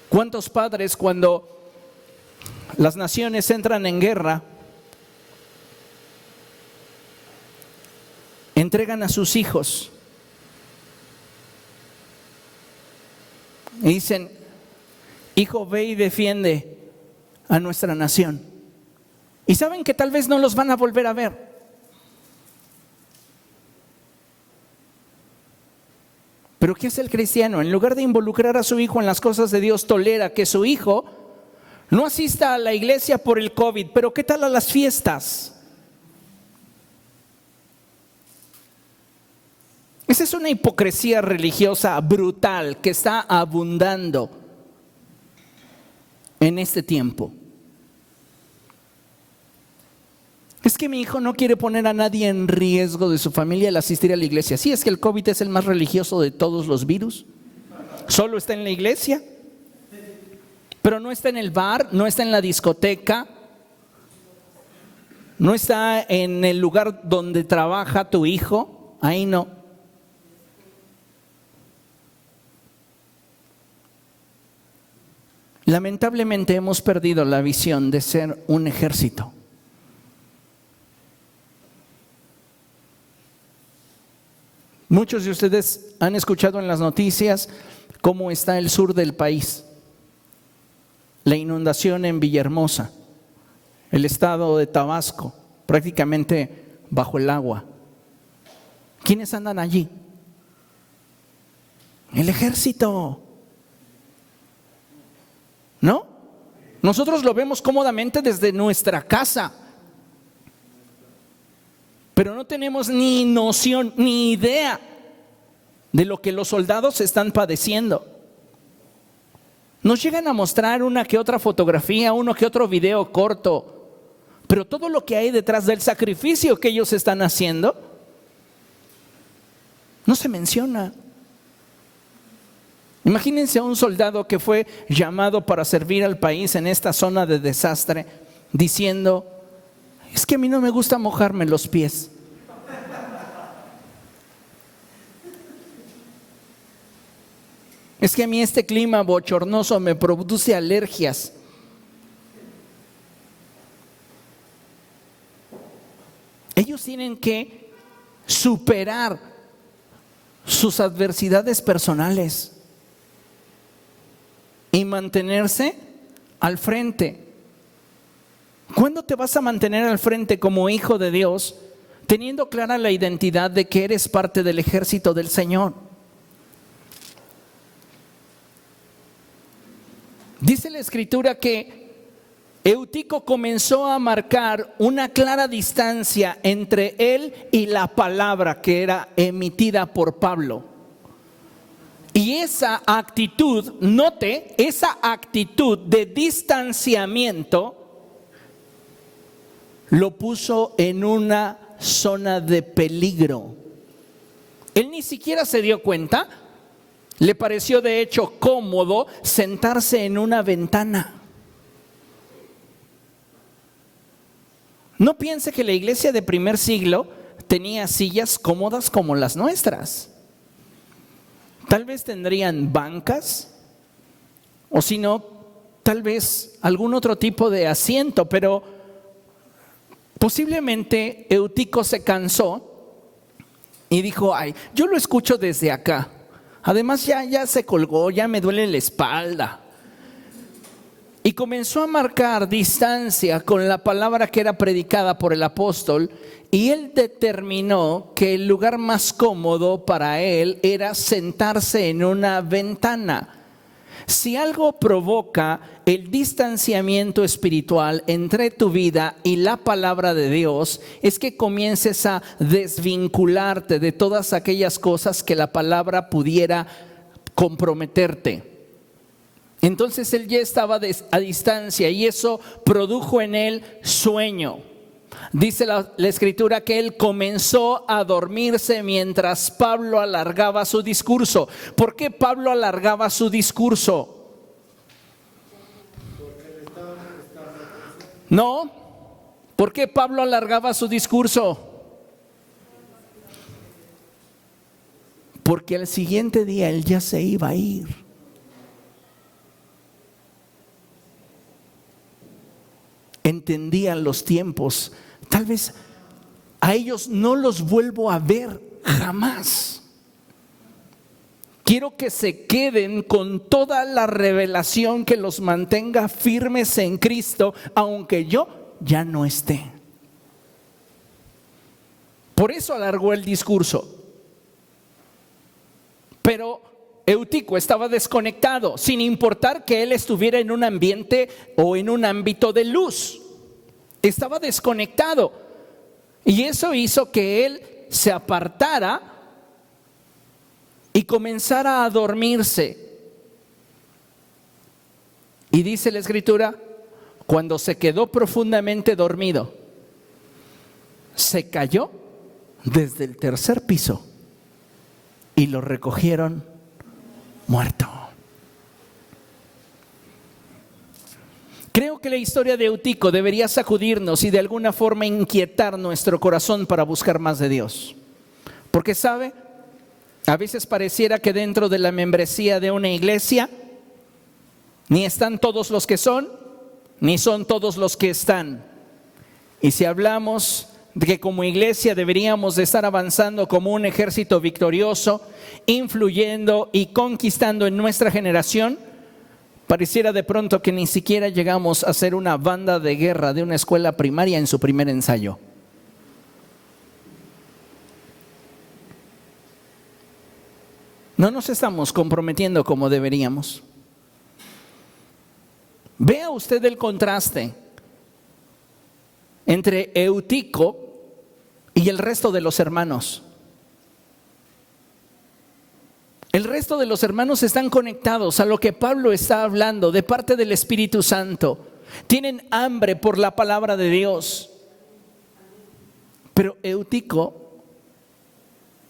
A: ¿Cuántos padres, cuando las naciones entran en guerra, entregan a sus hijos y dicen: hijo, ve y defiende a nuestra nación? Y saben que tal vez no los van a volver a ver. Pero ¿qué hace el cristiano? En lugar de involucrar a su hijo en las cosas de Dios, tolera que su hijo no asista a la iglesia por el COVID, pero ¿qué tal a las fiestas? Esa es una hipocresía religiosa brutal que está abundando en este tiempo. Es que mi hijo no quiere poner a nadie en riesgo de su familia al asistir a la iglesia. Sí, es que el COVID es el más religioso de todos los virus. Solo está en la iglesia, pero no está en el bar, no está en la discoteca, no está en el lugar donde trabaja tu hijo. Ahí no. Lamentablemente hemos perdido la visión de ser un ejército. Muchos de ustedes han escuchado en las noticias cómo está el sur del país. La inundación en Villahermosa, el estado de Tabasco, prácticamente bajo el agua. ¿Quiénes andan allí? El ejército. ¿No? Nosotros lo vemos cómodamente desde nuestra casa, pero no tenemos ni noción, ni idea de lo que los soldados están padeciendo. Nos llegan a mostrar una que otra fotografía, uno que otro video corto, pero todo lo que hay detrás del sacrificio que ellos están haciendo no se menciona. Imagínense a un soldado que fue llamado para servir al país en esta zona de desastre, diciendo: es que a mí no me gusta mojarme los pies. Es que a mí este clima bochornoso me produce alergias. Ellos tienen que superar sus adversidades personales y mantenerse al frente. ¿Cuándo te vas a mantener al frente como hijo de Dios, teniendo clara la identidad de que eres parte del ejército del Señor? Dice la Escritura que Eutico comenzó a marcar una clara distancia entre él y la palabra que era emitida por Pablo. Y esa actitud, note, esa actitud de distanciamiento lo puso en una zona de peligro. Él ni siquiera se dio cuenta. Le pareció de hecho cómodo sentarse en una ventana. No piense que la iglesia de primer siglo tenía sillas cómodas como las nuestras. Tal vez tendrían bancas, o si no, tal vez algún otro tipo de asiento, pero posiblemente Eutico se cansó y dijo: ay, yo lo escucho desde acá. Además ya se colgó, ya me duele la espalda. Y comenzó a marcar distancia con la palabra que era predicada por el apóstol, y él determinó que el lugar más cómodo para él era sentarse en una ventana. Si algo provoca el distanciamiento espiritual entre tu vida y la palabra de Dios, es que comiences a desvincularte de todas aquellas cosas que la palabra pudiera comprometerte. Entonces él ya estaba a distancia y eso produjo en él sueño. Dice la escritura que él comenzó a dormirse mientras Pablo alargaba su discurso. ¿Por qué Pablo alargaba su discurso? No. ¿Por qué Pablo alargaba su discurso? Porque al siguiente día él ya se iba a ir. Entendían los tiempos. Tal vez a ellos no los vuelvo a ver jamás. Quiero que se queden con toda la revelación que los mantenga firmes en Cristo, aunque yo ya no esté. Por eso alargó el discurso. Pero Eutico estaba desconectado, sin importar que él estuviera en un ambiente o en un ámbito de luz. Estaba desconectado. Y eso hizo que él se apartara y comenzara a dormirse. Y dice la escritura, cuando se quedó profundamente dormido, se cayó desde el tercer piso y lo recogieron muerto. Creo que la historia de Eutico debería sacudirnos y de alguna forma inquietar nuestro corazón para buscar más de Dios. Porque sabe, a veces pareciera que dentro de la membresía de una iglesia ni están todos los que son, ni son todos los que están. Y si hablamos de que como iglesia deberíamos de estar avanzando como un ejército victorioso, influyendo y conquistando en nuestra generación, pareciera de pronto que ni siquiera llegamos a ser una banda de guerra de una escuela primaria en su primer ensayo. No nos estamos comprometiendo como deberíamos. Vea usted el contraste entre Eutico y el resto de los hermanos. El resto de los hermanos están conectados a lo que Pablo está hablando de parte del Espíritu Santo. Tienen hambre por la palabra de Dios. Pero Eutico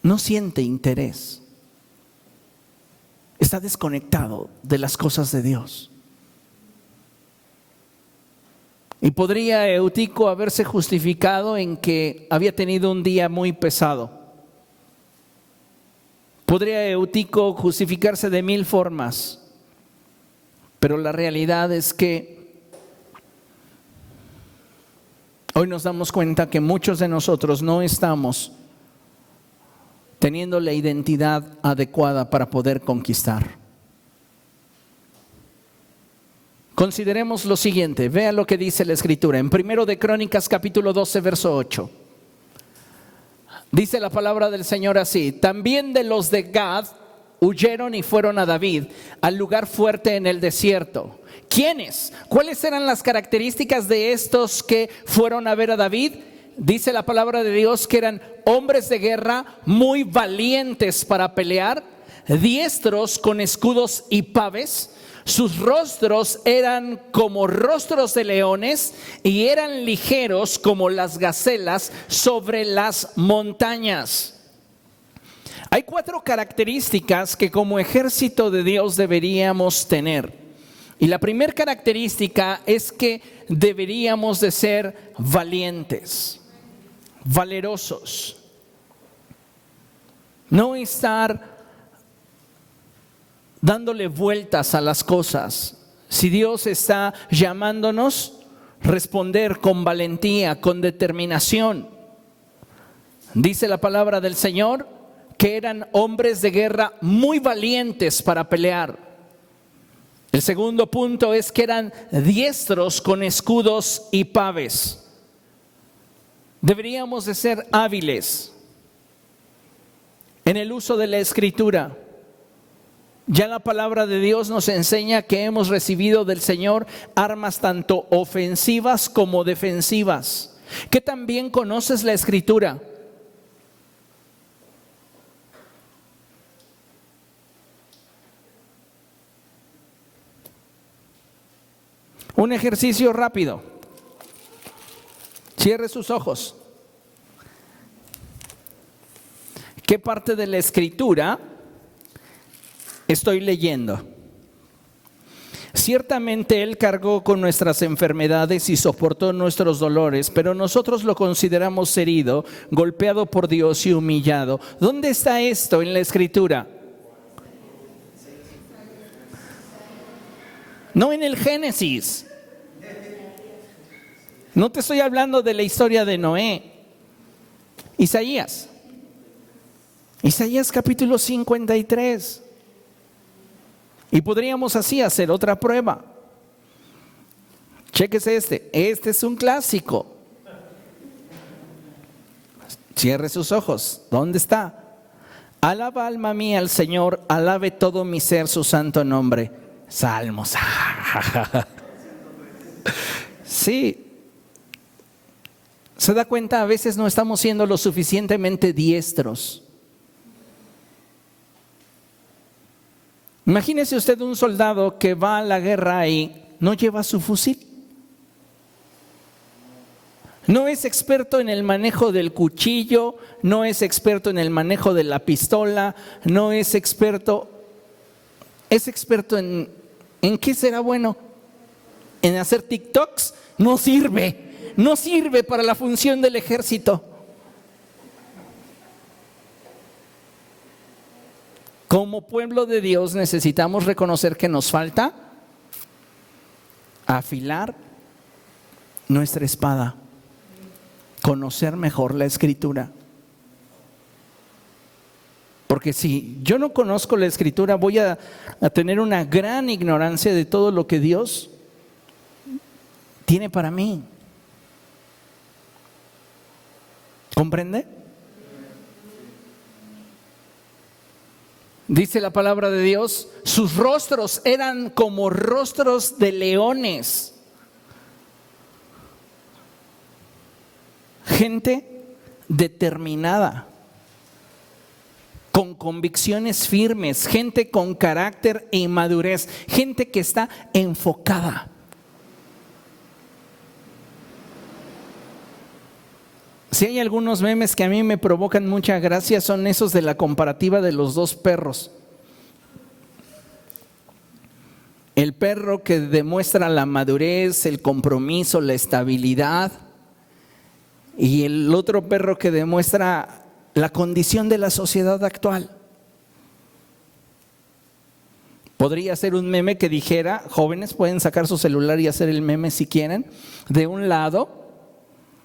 A: no siente interés. Está desconectado de las cosas de Dios. Y podría Eutico haberse justificado en que había tenido un día muy pesado. Podría Eutico justificarse de 1000 formas, pero la realidad es que hoy nos damos cuenta que muchos de nosotros no estamos teniendo la identidad adecuada para poder conquistar. Consideremos lo siguiente, vea lo que dice la Escritura en 1 de Crónicas capítulo 12 verso 8. Dice la palabra del Señor así: también de los de Gad huyeron y fueron a David, al lugar fuerte en el desierto. ¿Quiénes? ¿Cuáles eran las características de estos que fueron a ver a David? Dice la palabra de Dios que eran hombres de guerra muy valientes para pelear, diestros con escudos y paves. Sus rostros eran como rostros de leones y eran ligeros como las gacelas sobre las montañas. Hay 4 características que como ejército de Dios deberíamos tener. Y la primera característica es que deberíamos de ser valientes, valerosos. No estar dándole vueltas a las cosas. Si Dios está llamándonos, responder con valentía, con determinación. Dice la palabra del Señor que eran hombres de guerra muy valientes para pelear. El segundo punto es que eran diestros con escudos y paves. Deberíamos de ser hábiles en el uso de la Escritura. Ya la palabra de Dios nos enseña que hemos recibido del Señor armas tanto ofensivas como defensivas. ¿Qué tan bien conoces la Escritura? Un ejercicio rápido. Cierre sus ojos. ¿Qué parte de la Escritura estoy leyendo? Ciertamente Él cargó con nuestras enfermedades y soportó nuestros dolores, pero nosotros lo consideramos herido, golpeado por Dios y humillado. ¿Dónde está esto en la Escritura? No en el Génesis. No te estoy hablando de la historia de Noé. Isaías capítulo 53. Y podríamos así hacer otra prueba. Chéquese este es un clásico. Cierre sus ojos. ¿Dónde está? Alaba alma mía al Señor, alabe todo mi ser su santo nombre. Salmos. Sí. ¿Se da cuenta? A veces no estamos siendo lo suficientemente diestros. Imagínese usted un soldado que va a la guerra y no lleva su fusil. No es experto en el manejo del cuchillo, no es experto en el manejo de la pistola, no es experto. ¿Es experto en qué será bueno? ¿En hacer TikToks? No sirve para la función del ejército. Como pueblo de Dios necesitamos reconocer que nos falta afilar nuestra espada, conocer mejor la Escritura. Porque si yo no conozco la Escritura, voy a tener una gran ignorancia de todo lo que Dios tiene para mí. ¿Comprende? Dice la palabra de Dios, sus rostros eran como rostros de leones. Gente determinada, con convicciones firmes, gente con carácter y madurez, gente que está enfocada. Si hay algunos memes que a mí me provocan mucha gracia, son esos de la comparativa de los 2 perros. El perro que demuestra la madurez, el compromiso, la estabilidad, y el otro perro que demuestra la condición de la sociedad actual. Podría ser un meme que dijera, jóvenes pueden sacar su celular y hacer el meme si quieren, de un lado,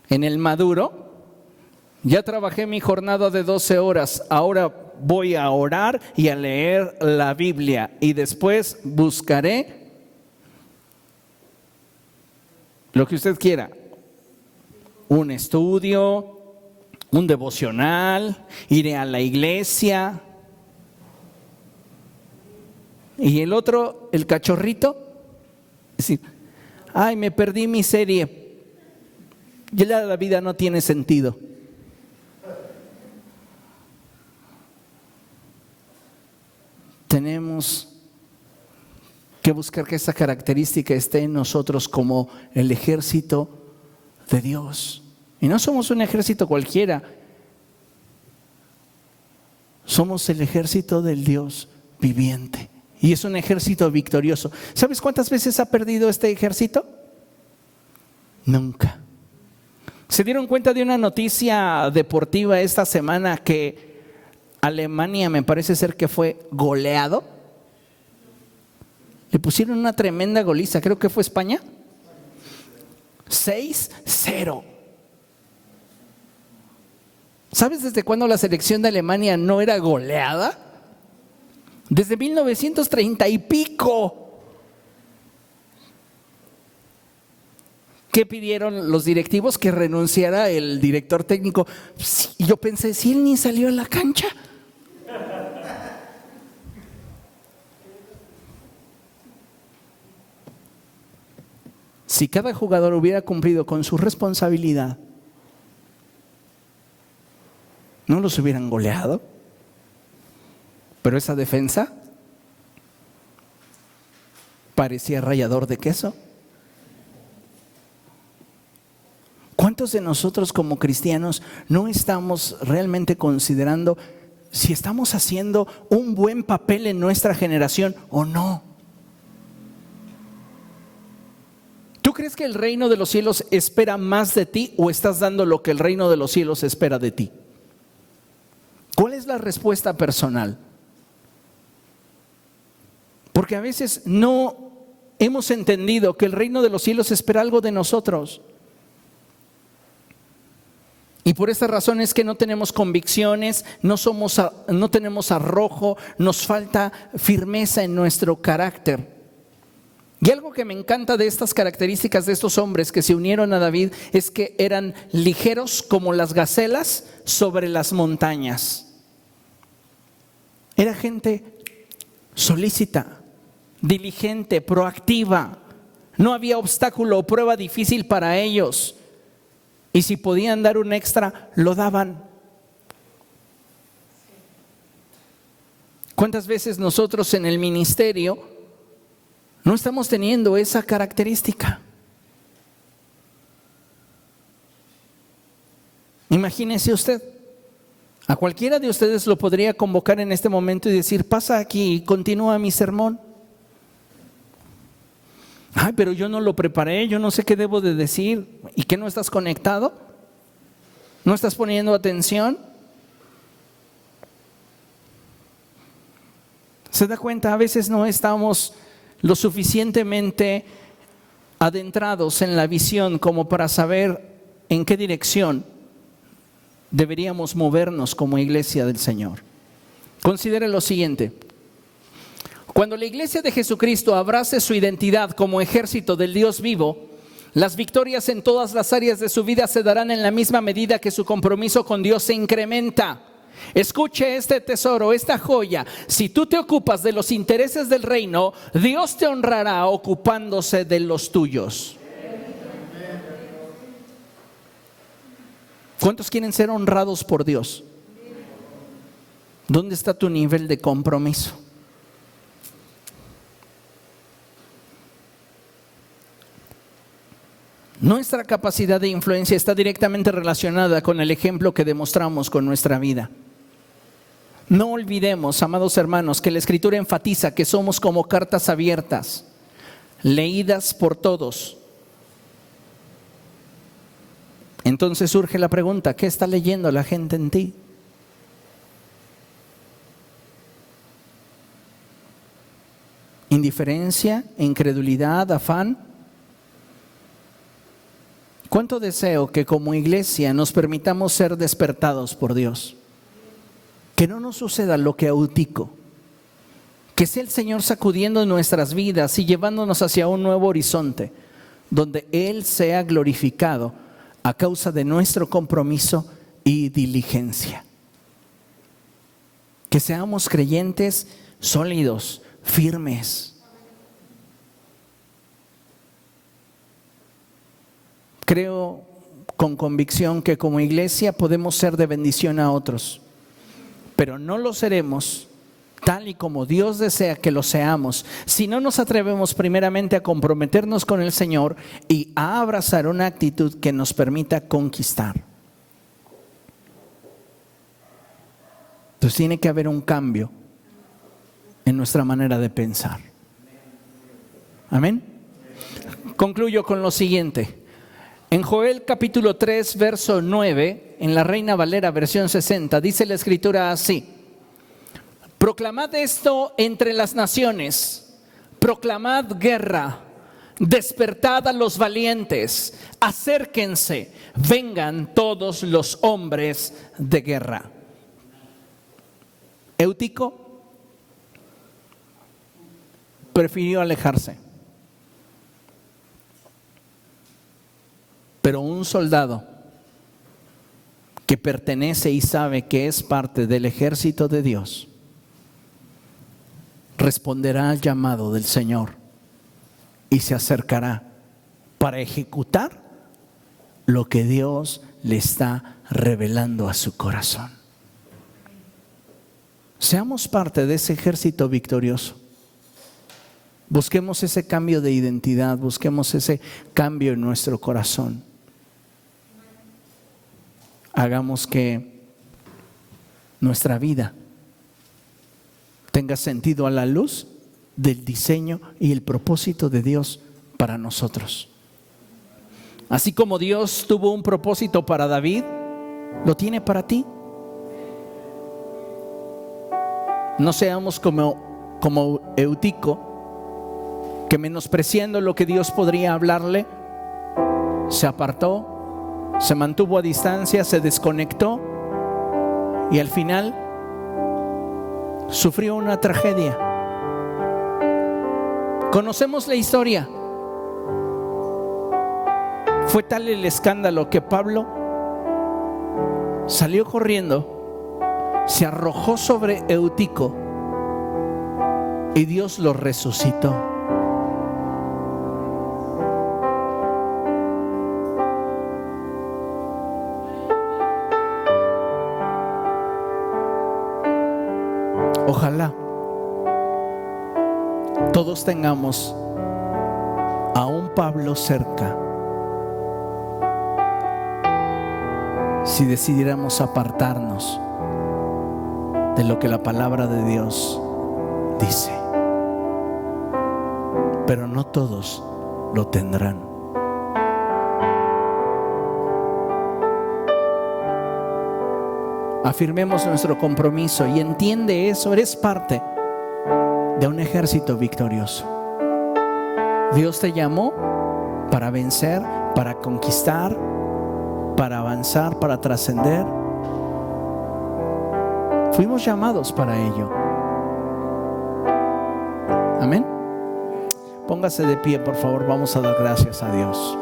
A: en el maduro, ya trabajé mi jornada de 12 horas, ahora voy a orar y a leer la Biblia y después buscaré lo que usted quiera, un estudio, un devocional, iré a la iglesia. Y el otro, el cachorrito, es decir, ay, me perdí mi serie, ya la vida no tiene sentido. tenemos que buscar que esta característica esté en nosotros como el ejército de Dios. Y no somos un ejército cualquiera, somos el ejército del Dios viviente. Y es un ejército victorioso. ¿Sabes cuántas veces ha perdido este ejército? Nunca. ¿Se dieron cuenta de una noticia deportiva esta semana que Alemania, me parece ser que fue goleado? Le pusieron una tremenda goliza, creo que fue España. 6-0. ¿Sabes desde cuándo la selección de Alemania no era goleada? Desde 1930 y pico. ¿Qué pidieron los directivos? Que renunciara el director técnico. Y yo pensé, si él ni salió a la cancha. Si cada jugador hubiera cumplido con su responsabilidad, no los hubieran goleado. Pero esa defensa parecía rallador de queso. ¿Cuántos de nosotros como cristianos no estamos realmente considerando si estamos haciendo un buen papel en nuestra generación o no? ¿Tú crees que el reino de los cielos espera más de ti o estás dando lo que el reino de los cielos espera de ti? ¿Cuál es la respuesta personal? Porque a veces no hemos entendido que el reino de los cielos espera algo de nosotros. Y por esta razón es que no tenemos convicciones, no tenemos arrojo, nos falta firmeza en nuestro carácter. Y algo que me encanta de estas características de estos hombres que se unieron a David es que eran ligeros como las gacelas sobre las montañas. Era gente solícita, diligente, proactiva. No había obstáculo o prueba difícil para ellos. Y si podían dar un extra, lo daban. ¿Cuántas veces nosotros en el ministerio no estamos teniendo esa característica? Imagínese usted, a cualquiera de ustedes lo podría convocar en este momento y decir, pasa aquí y continúa mi sermón. Ay, pero yo no lo preparé, yo no sé qué debo de decir. ¿Y qué, no estás conectado? ¿No estás poniendo atención? ¿Se da cuenta? A veces no estamos lo suficientemente adentrados en la visión como para saber en qué dirección deberíamos movernos como iglesia del Señor. Considere lo siguiente: cuando la iglesia de Jesucristo abrace su identidad como ejército del Dios vivo, las victorias en todas las áreas de su vida se darán en la misma medida que su compromiso con Dios se incrementa. Escuche este tesoro, esta joya. Si tú te ocupas de los intereses del reino, Dios te honrará ocupándose de los tuyos. ¿Cuántos quieren ser honrados por Dios? ¿Dónde está tu nivel de compromiso? Nuestra capacidad de influencia está directamente relacionada con el ejemplo que demostramos con nuestra vida. No olvidemos, amados hermanos, que la Escritura enfatiza que somos como cartas abiertas, leídas por todos. Entonces surge la pregunta: ¿qué está leyendo la gente en ti? ¿Indiferencia, incredulidad, afán? ¿Cuánto deseo que como iglesia nos permitamos ser despertados por Dios? Que no nos suceda lo que a Eutico, que sea el Señor sacudiendo nuestras vidas y llevándonos hacia un nuevo horizonte, donde Él sea glorificado a causa de nuestro compromiso y diligencia. Que seamos creyentes sólidos, firmes. Creo con convicción que como iglesia podemos ser de bendición a otros, pero no lo seremos tal y como Dios desea que lo seamos, si no nos atrevemos primeramente a comprometernos con el Señor y a abrazar una actitud que nos permita conquistar. Entonces tiene que haber un cambio en nuestra manera de pensar. Amén. Concluyo con lo siguiente. En Joel capítulo 3, verso 9, en la Reina Valera versión 60, dice la Escritura así: proclamad esto entre las naciones, proclamad guerra, despertad a los valientes, acérquense, vengan todos los hombres de guerra. Eutico prefirió alejarse, pero un soldado que pertenece y sabe que es parte del ejército de Dios responderá al llamado del Señor y se acercará para ejecutar lo que Dios le está revelando a su corazón. Seamos parte de ese ejército victorioso. Busquemos ese cambio de identidad, busquemos ese cambio en nuestro corazón. Hagamos que nuestra vida tenga sentido a la luz del diseño y el propósito de Dios para nosotros. Así como Dios tuvo un propósito para David, lo tiene para ti. No seamos como Eutico, que menospreciando lo que Dios podría hablarle, se apartó, se mantuvo a distancia, se desconectó y al final sufrió una tragedia. Conocemos la historia. Fue tal el escándalo que Pablo salió corriendo, se arrojó sobre Eutico y Dios lo resucitó. Ojalá todos tengamos a un Pablo cerca si decidiéramos apartarnos de lo que la palabra de Dios dice. Pero no todos lo tendrán. Afirmemos nuestro compromiso y entiende eso, eres parte de un ejército victorioso. Dios te llamó para vencer, para conquistar, para avanzar, para trascender. Fuimos llamados para ello. Amén. Póngase de pie, por favor, vamos a dar gracias a Dios.